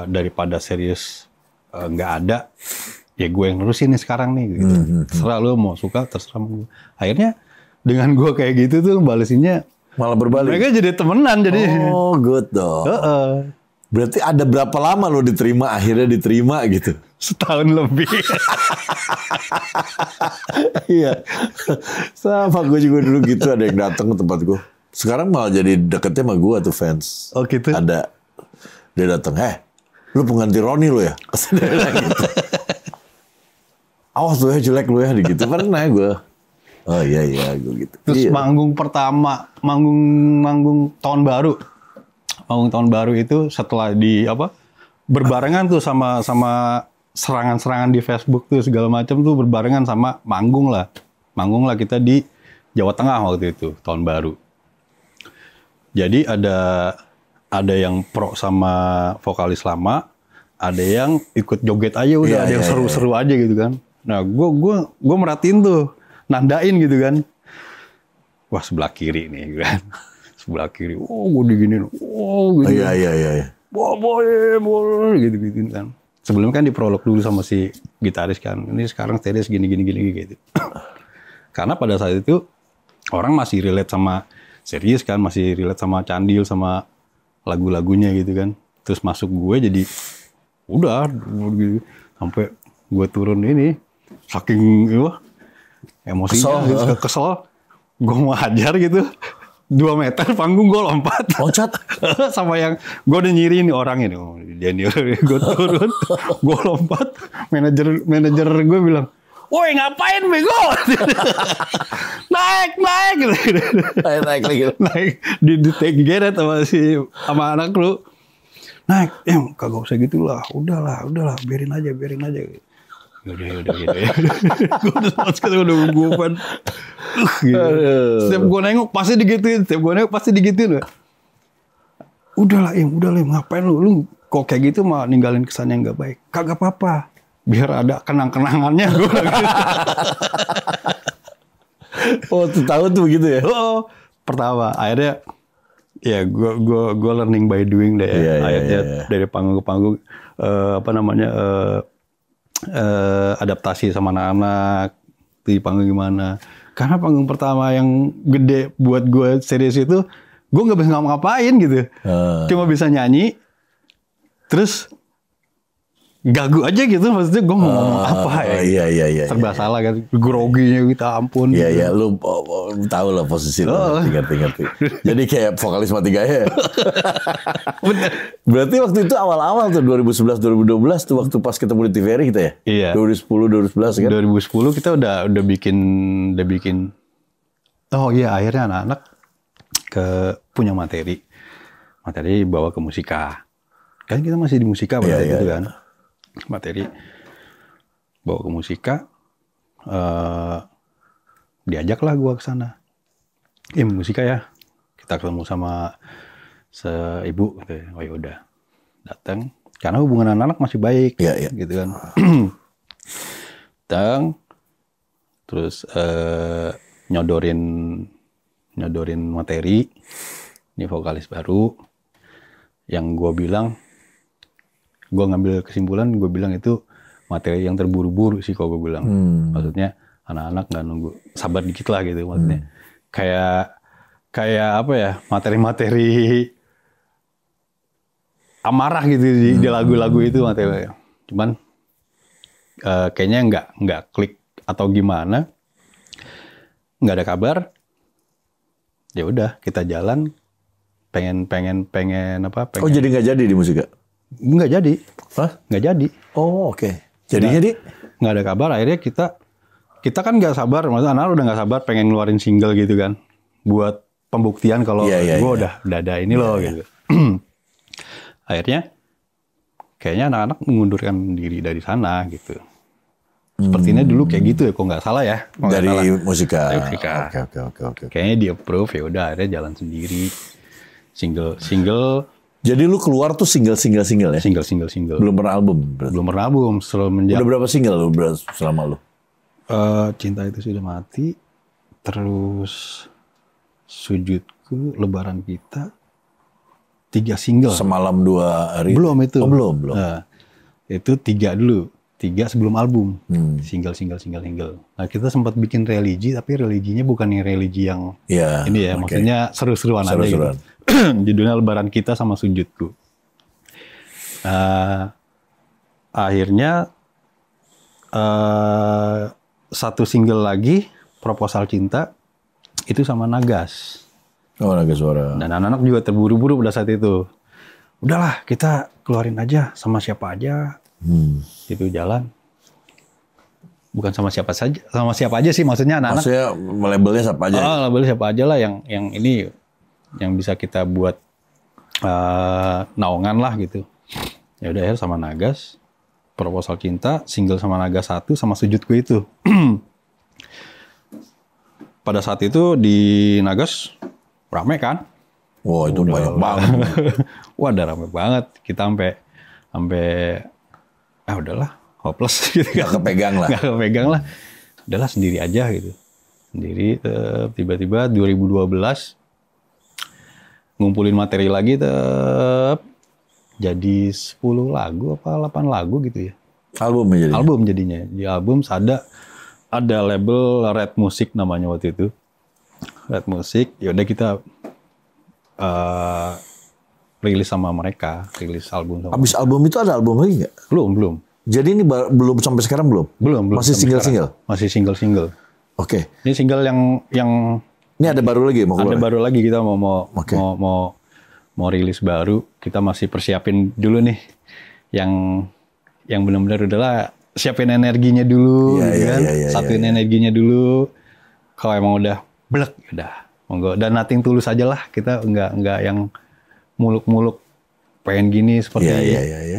daripada serius nggak ada, ya gue yang nerusin nih sekarang nih, gitu. Terserah lu mau suka, terserah gue. Akhirnya dengan gue kayak gitu tuh balesinnya malah berbalik. Mereka jadi temenan jadi. Oh, good dong. Berarti ada berapa lama lo akhirnya diterima gitu? Setahun lebih. Iya. Sama gue juga dulu gitu, ada yang datang ke tempat gue. Sekarang malah jadi deketnya sama gue tuh fans. Oh gitu? Ada. Dia datang, lu pengganti Roni lu ya? Dia bilang gitu. Awas lu ya, jelek lu ya, gitu. Pernah gue. Oh iya, gue gitu. Terus manggung pertama, manggung tahun baru. Manggung tahun baru itu setelah berbarengan tuh sama serangan-serangan di Facebook tuh segala macam tuh berbarengan sama manggung lah kita di Jawa Tengah waktu itu tahun baru. Jadi ada yang pro sama vokalis lama, ada yang ikut joget aja udah, ada yang seru-seru aja gitu kan. Nah, gue merhatiin tuh, nandain gitu kan. Wah, sebelah kiri nih gitu kan. Sebelah kiri, gue diginin, gitu. Iya. Boleh, gitu kan. Sebelumnya kan diprolog dulu sama si gitaris kan. Ini sekarang serius gini gitu. Karena pada saat itu orang masih relate sama serius kan, masih relate sama candil, sama lagu-lagunya gitu kan. Terus masuk gue jadi udah gitu. Sampai gue turun ini saking emosinya kesel. Gue mau hajar gitu. 2 meter panggung gue lompat. Loncat? Sama yang gue udah nyiri nih orang ini. Oh, dia nih gue turun. Gue lompat. Manajer gue bilang, woi ngapain bego? naik gitu. Naik di geret sama anak lu. Naik, kagak usah gitu lah. Udahlah, biarin aja. Yaudah gitu ya. Gue udah gugupan. Gitu. Setiap gue nengok pasti digituin. Udahlah Im, ngapain lu kok kayak gitu mah ninggalin kesan yang gak baik. Kagak apa-apa. Biar ada kenang-kenangannya. Oh, tahu tuh begitu ya? Oh, pertama akhirnya ya gue learning by doing deh ya. Akhirnya dari panggung ke panggung adaptasi sama anak-anak di panggung gimana. Karena panggung pertama yang gede buat gue serius itu, gue nggak bisa ngapa-ngapain gitu. Cuma bisa nyanyi, terus gagu aja gitu. Maksudnya gue mau ngomong apa ya? Iya. Serba salah kan. Groginya kita ampun. Iya, lu tahu lah posisi lu. Ngerti. Jadi kayak vokalis mati gaya. Berarti waktu itu awal-awal tuh 2011-2012 tuh waktu pas ketemu di TVRI kita ya? Iya. 2010-2011 kan? 2010 kita udah bikin. Oh iya, akhirnya anak-anak punya materi bawa ke musika. Kan kita masih di musika pada itu kan. Materi bawa ke musika, diajaklah gua ke sana. Musika ya, kita ketemu sama ibu. Oh ya udah, datang. Karena hubungan anak-anak masih baik, gitu kan. Datang, terus nyodorin materi. Ini vokalis baru, yang gua bilang. Gue ngambil kesimpulan, gue bilang itu materi yang terburu-buru sih kalau gue bilang. Maksudnya anak-anak nggak nunggu, sabar dikit lah gitu maksudnya. Kayak apa ya, materi-materi amarah gitu di lagu-lagu itu materi. Cuman kayaknya nggak klik atau gimana, nggak ada kabar. Ya udah kita jalan, pengen apa? Oh jadi nggak jadi di musika? Nggak jadi. Hah? Nggak jadi. Oh oke. Jadinya nggak ada kabar. Akhirnya kita kan nggak sabar. Maksudnya anak udah nggak sabar pengen ngeluarin single gitu kan. Buat pembuktian kalau gue udah ada ini loh gitu. Akhirnya kayaknya anak-anak mengundurkan diri dari sana gitu. Sepertinya dulu kayak gitu ya, kok nggak salah ya. Dari musika. Oke. Kayaknya dia approve, ya udah akhirnya jalan sendiri. Single Jadi lu keluar tuh single ya? Single. Belum pernah album berarti? Belum pernah album. Udah berapa single lu selama lu? Cinta Itu Sudah Mati, terus Sujudku, Lebaran Kita, 3 single. Semalam 2 hari? Belum itu. Oh, belum. Nah, itu 3 dulu. 3 sebelum album. Single. Nah, kita sempat bikin religi, tapi religinya bukan yang religi yang ini ya. Maksudnya seru-seruan aja gitu. Judulnya Lebaran Kita sama Sujudku. Akhirnya 1 single lagi, Proposal Cinta, itu sama Nagas. Oh, Naga Suara. Dan anak-anak juga terburu-buru pada saat itu. Udahlah, kita keluarin aja sama siapa aja. Itu jalan. Bukan sama siapa aja sih, maksudnya anak-anak. Maksudnya labelnya siapa aja? Labelnya siapa aja lah yang ini, yang bisa kita buat naungan lah gitu. Ya udah ya sama Nagas, Proposal Cinta, single sama Nagas 1 sama Sujudku itu. Pada saat itu di Nagas rame kan? Wah, itu banyak banget. Wah, udah rame banget. Kita sampai udahlah, hopeless gitu. Gak kepegang lah. Udahlah sendiri aja gitu. Sendiri, tiba-tiba 2012 ngumpulin materi lagi, jadi 10 lagu apa 8 lagu gitu ya. Album jadinya. Di album ada label Red Music namanya waktu itu. Red Music, yaudah kita rilis sama mereka, rilis album. Abis album itu ada album lagi nggak? Belum. Jadi ini belum sampai sekarang belum? Belum. Masih single-single? Masih single-single. Oke. Ini single yang ini ada baru lagi mau keluar? Ada baru lagi, kita mau rilis baru. Kita masih persiapin dulu nih yang benar-benar udahlah, siapin energinya dulu, satuin energinya dulu. Kalau emang udah blek, udah monggo. Dan nothing tulus aja lah, kita nggak yang muluk-muluk pengen gini seperti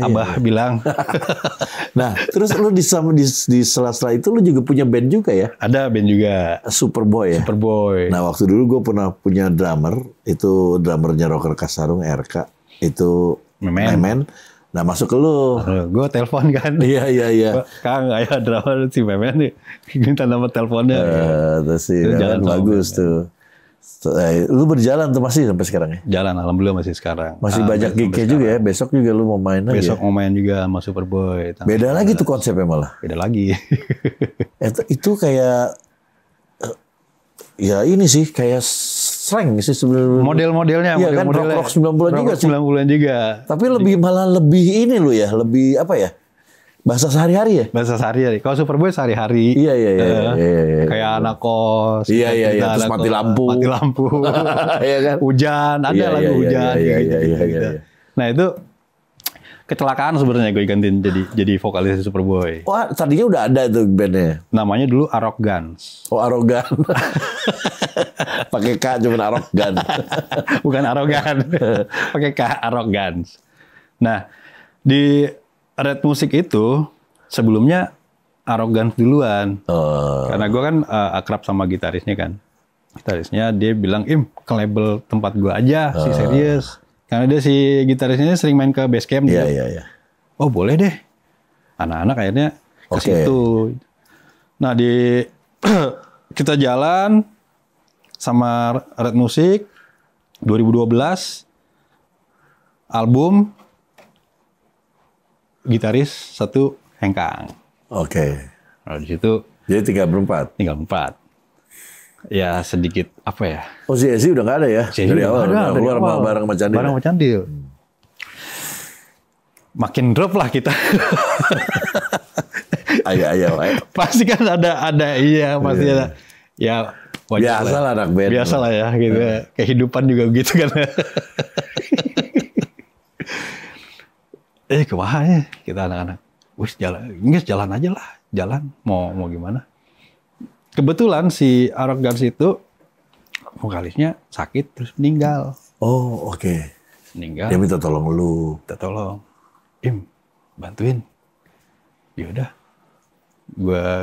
Abah bilang. Nah, terus lu di sela-sela itu lu juga punya band juga ya? Ada band juga. Superboy ya? Superboy. Nah, waktu dulu gue pernah punya drummer, itu drummernya Rocker Kasarung, RK. Itu Memen. Nah, masuk ke lu. Gue telepon kan. Iya. Kang, ayo drummer si Memen nih. Minta nomor teleponnya. Terus sih, jalan bagus tuh. Lu berjalan tuh masih sampai sekarang ya? Jalan, alhamdulillah masih sekarang. Masih banyak gig juga ya? Besok juga lu mau main lagi? Besok mau main juga sama Superboy. Beda lagi tuh konsepnya malah? Beda lagi. Itu kayak, ya ini sih, kayak slang sih sebenarnya. Model-modelnya. Iya kan, rock 90-an juga sih. 90-an juga. Tapi malah lebih ini lu ya, lebih apa ya? Bahasa sehari-hari ya? Bahasa sehari-hari. Kalau Superboy sehari-hari. Iya. Kayak anak kos. Iya. Terus mati lampu. Iya kan? Hujan. Ada lagu hujan. Gitu. Nah itu kecelakaan sebenarnya gue gantiin jadi vokalis Superboy. Wah, tadinya udah ada tuh bandnya. Namanya dulu Arrogance. Oh, Arogan. Pakai K cuma Arogan. Bukan arogan. Pakai K, Arrogance. Nah, di Red Music itu sebelumnya Arrogance duluan. Karena gue kan akrab sama gitarisnya kan. Gitarisnya dia bilang, ke label tempat gue aja, si Serius. Karena dia si gitarisnya sering main ke base camp. Iya. Oh boleh deh. Anak-anak akhirnya ke situ. Nah kita jalan sama Red Music 2012 album. Gitaris 1 hengkang. Oke. Nah, di situ jadi 3 berempat. Ya sedikit apa ya? Oh, si Ezi udah nggak ada ya? Dari awal keluar bareng sama Candil. Bareng sama Candil. Makin drop lah kita. Ayo. Pasti kan ada pasti ada. Ya biasa lah anak band. Biasa lah ya gitu. Kehidupan juga begitu kan. Kemana kita anak-anak? Wis jalan aja lah, jalan. Mau gimana? Kebetulan si Arrogance itu vokalisnya sakit terus meninggal. Oh, oke. Meninggal. Dia minta tolong lu. Minta tolong. Bantuin. Ya udah.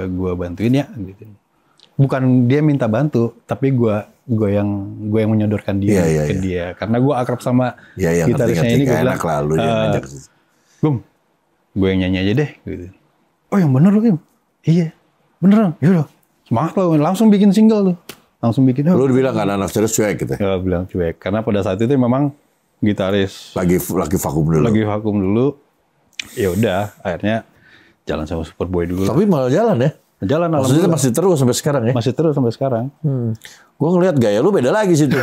Gua bantuin ya gitu. bukan dia minta bantu, tapi gue yang menyodorkan dia ke dia. Karena gue akrab sama gitarisnya ini, gue bilang, Gum, gue yang nyanyi aja deh. Gitu. Oh yang bener loh, Im. Iya, beneran. Yaudah, semangat loh. Langsung bikin single tuh. Langsung bikin. Lu bilang kan anak serius cuek gitu? Ya, bilang cuek. Karena pada saat itu memang gitaris lagi vakum dulu. Lagi vakum dulu. Ya udah, akhirnya jalan sama Superboy dulu. Tapi malah jalan ya? Jalan, maksudnya masih terus sampai sekarang ya? Masih terus sampai sekarang. Gue ngeliat gaya lu beda lagi situ.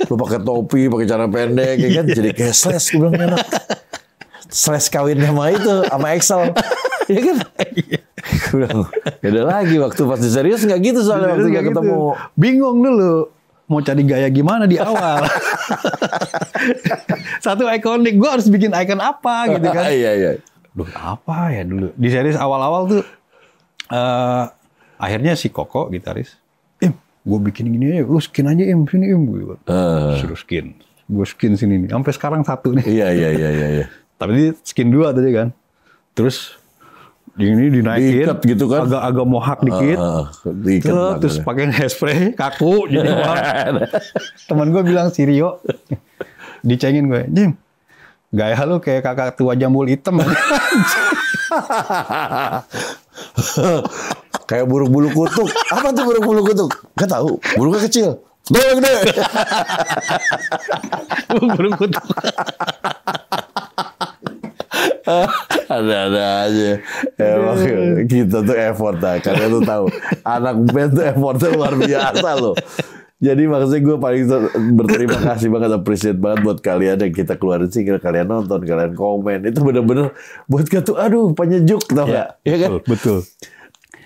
Lu pakai topi, pakai celana pendek, ya kan? Jadi kayak Slash, gue bilang enak. Slash kawin sama itu, sama Excel. Ya kan? Gue bilang, beda lagi waktu pas serius nggak gitu soalnya waktu nggak ketemu. Bingung dulu. Mau cari gaya gimana di awal. Satu ikonik, gue harus bikin icon apa gitu kan. Iya. Duh, apa ya dulu. Di series awal-awal tuh, akhirnya si Koko, gitaris. Gue bikin gini aja, lu skin aja sini gitu. Suruh skin. Gue skin sini nih. Sampai sekarang satu nih. Iya. Tapi ini skin 2 tadi kan. Terus ini dinaikin gitu kan? agak mohak dikit. Terus pakai hairspray kaku jadi teman gue bilang si Rio dicengin gue, Jim, gaya lu kayak kakak tua jambul hitam. Kayak burung bulu kutuk. Apa tuh burung bulu kutuk? Gak tahu. Burungnya kecil. Gede. Burung kutuk. Ada aja. Emang kita tuh effort lah. Kalian tuh tahu. Anak band tuh effortnya luar biasa loh. Jadi maksudnya gue paling berterima kasih banget, appreciate banget buat kalian yang kita keluarin sih, kalian nonton, kalian komen. Itu bener-bener buat kita tuh, aduh penyejuk tau gak? Ya kan? Betul.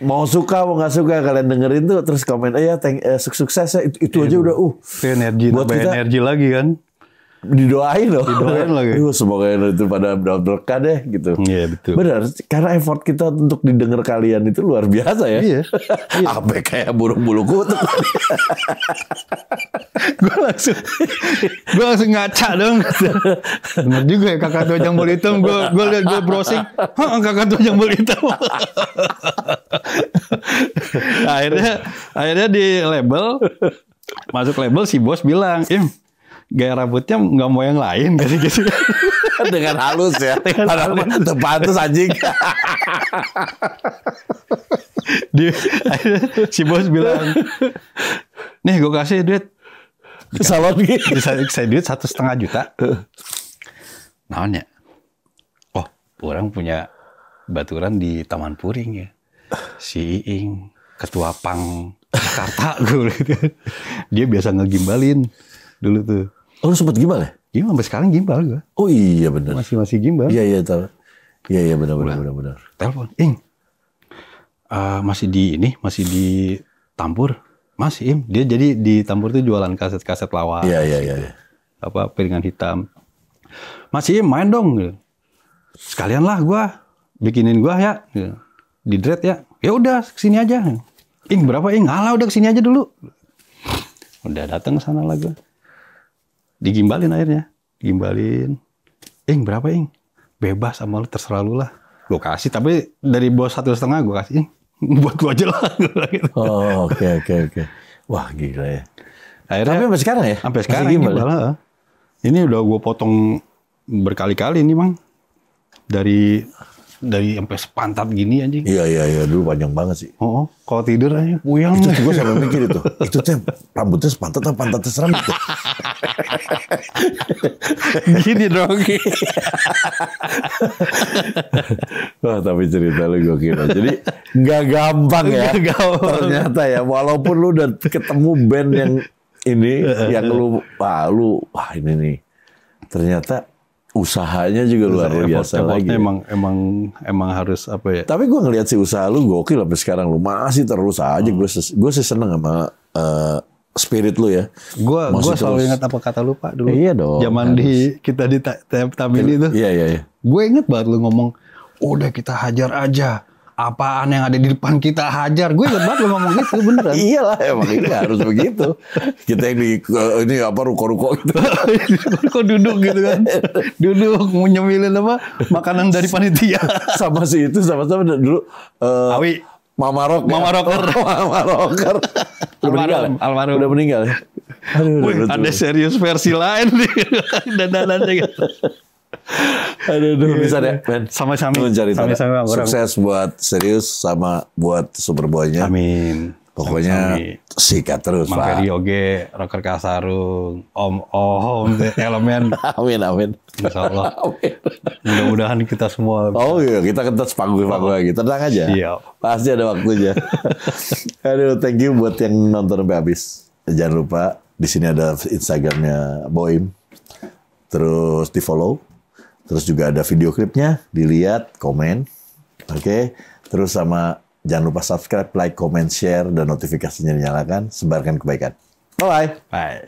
Mau suka mau nggak suka kalian dengerin tuh terus komen sukses ya itu aja udah energi buat kita energi lagi kan, didoain lagi. Semoga itu pada berkah deh gitu. Iya betul. Benar karena effort kita untuk didengar kalian itu luar biasa ya. Iya. Apa kayak burung bulu kutuk. gue langsung ngaca dong. Benar juga ya kakak tua jambul hitam. Gue lihat gue browsing, kakak tua jambul hitam. akhirnya di label, masuk label si bos bilang, gaya rambutnya nggak mau yang lain gitu. Dengan halus ya. Pantes anjing. Si bos bilang, nih gue kasih duit ke salon gitu. Saya duit 1,5 juta. Naonnya? Oh, orang punya baturan di Taman Puring ya. Si Iing, ketua Pang Jakarta gue gitu. Dia biasa ngegimbalin dulu tuh. Oh, lu sempet gimbal ya? Gimbal sampai sekarang gimbal gue. Oh iya benar. Masih gimbal. Iya tahu. Iya benar. Telepon, masih di Tampur. Masih, Im. Dia jadi di Tampur tuh jualan kaset-kaset lawas. Iya. Apa piringan hitam. Masih, Im, main dong. Sekalian lah gue bikinin gue ya. Di dread ya. Ya udah kesini aja. Ing berapa Ing? Alah udah kesini aja dulu. Udah datang ke sana lah gue. Digimbalin akhirnya. Ing berapa Ing? Bebas sama lu, terserah lu lah. Gue kasih, tapi dari bos 1,5 gue kasih. Ing, buat gue aja lah. Oh oke. Wah gila ya. Akhirnya, tapi sampai sekarang ya? Sampai sekarang gimbal. Ini udah gue potong berkali-kali nih Bang. Dari sampai sepantat gini anjing. Iya, dulu panjang banget sih. Oh, kalau tidur aja puyang. Itu gue sampai mikir itu tuh rambutnya sepantat atau pantatnya seram itu. Gini dong. Wah, tapi cerita lu gue kira. Jadi nggak gampang ya. Ternyata ya, walaupun lu udah ketemu band yang ini, yang wah ini nih. Ternyata usahanya juga luar biasa lagi. Emang harus apa ya? Tapi gue ngelihat si usaha lu gokil sampai sekarang lu masih terus aja. Gue sih seneng sama spirit lu ya. Gue selalu ingat apa kata lu Pak dulu. Iya dong. Zaman kita di Tamili itu. Iya. Gue inget banget lu ngomong, udah kita hajar aja. Apaan yang ada di depan kita hajar. Gue inget banget lu ngomong gitu beneran. Iyalah emang ini harus begitu. Kita yang ini ruko-ruko gitu. Ruko duduk gitu kan. Duduk nyemilin makanan dari panitia. Sama si itu sama-sama dulu. Awi. Mama Rocker. Mama Rocker. Mama Rocker. Almarhum. Udah meninggal ya? Aduh, Wih, ada serius versi lain nih. Dandanannya gitu. Aduh, bisa deh, men. Sama-sama. Sama-sama. Sukses buat Serius sama buat Superboy-nya. Amin. Pokoknya sikat terus, Mang Pak. Ferry oge, Rocker Kasarung, Om, elemen. Amin. Insya Allah. Amin. Mudah-mudahan kita semua. Oh iya, kita kentas panggung lagi. Tenang aja. Iya. Pasti ada waktunya. Aduh, thank you buat yang nonton sampai habis. Jangan lupa, di sini ada Instagramnya Boim. Terus di follow. Terus juga ada video klipnya. Dilihat, komen. Oke. Terus sama jangan lupa subscribe, like, comment, share, dan notifikasinya dinyalakan. Sebarkan kebaikan. Bye-bye. Bye.